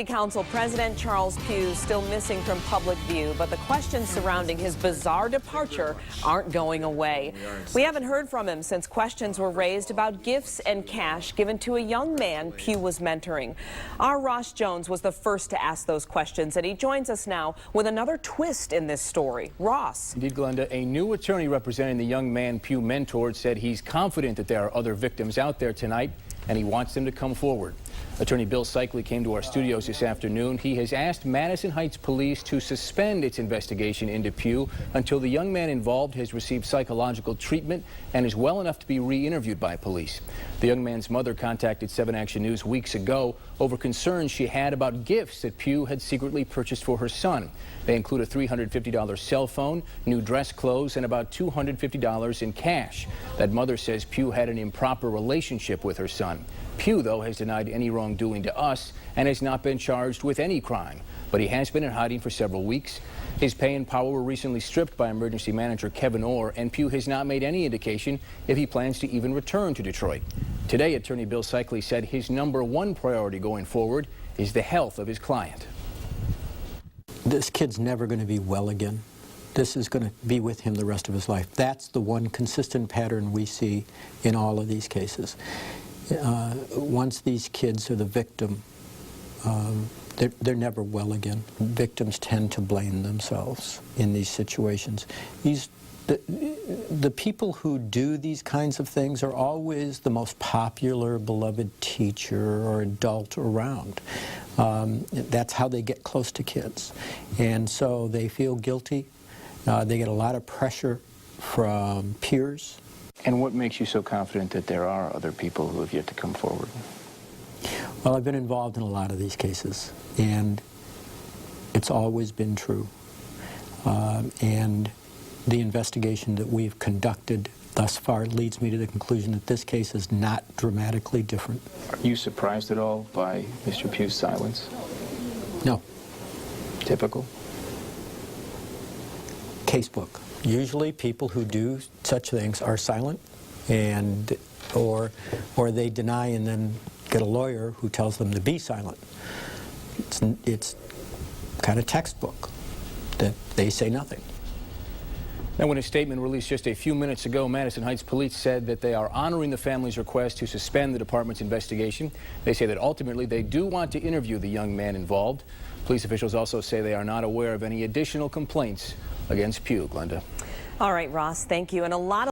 City Council President Charles Pugh still missing from public view, but the questions surrounding his bizarre departure aren't going away. We haven't heard from him since questions were raised about gifts and cash given to a young man Pugh was mentoring. Our Ross Jones was the first to ask those questions, and he joins us now with another twist in this story. Ross. Indeed, Glenda, a new attorney representing the young man Pugh mentored said he's confident that there are other victims out there tonight, and he wants them to come forward. Attorney Bill Cycli came to our studios this afternoon. He has asked Madison Heights Police to suspend its investigation into Pugh until the young man involved has received psychological treatment and is well enough to be re-interviewed by police. The young man's mother contacted 7 Action News weeks ago over concerns she had about gifts that Pugh had secretly purchased for her son. They include a $350 cell phone, new dress clothes, and about $250 in cash. That mother says Pugh had an improper relationship with her son. Pugh, though, has denied any wrongdoing to us and has not been charged with any crime. But he has been in hiding for several weeks. His pay and power were recently stripped by emergency manager Kevin Orr, and Pugh has not made any indication if he plans to even return to Detroit. Today, Attorney Bill Cycli said his #1 priority going forward is the health of his client. This kid's never going to be well again. This is going to be with him the rest of his life. That's the one consistent pattern we see in all of these cases. Once these kids are the victim, they're never well again. Victims tend to blame themselves in these situations. The people who do these kinds of things are always the most popular, beloved teacher or adult around. That's how they get close to kids. And so they feel guilty. They get a lot of pressure from peers. And what makes you so confident that there are other people who have yet to come forward? Well, I've been involved in a lot of these cases, and it's always been true. And the investigation that we've conducted thus far leads me to the conclusion that this case is not dramatically different. Are you surprised at all by Mr. Pugh's silence? No. Typical? Casebook. Usually people who do such things are silent, and or they deny and then get a lawyer who tells them to be silent. It's kind of textbook that they say nothing. Now, in a statement released just a few minutes ago, Madison Heights Police said that they are honoring the family's request to suspend the department's investigation. They say that ultimately they do want to interview the young man involved. Police officials also say they are not aware of any additional complaints against Pugh. Glenda. All right, Ross, thank you. And a lot of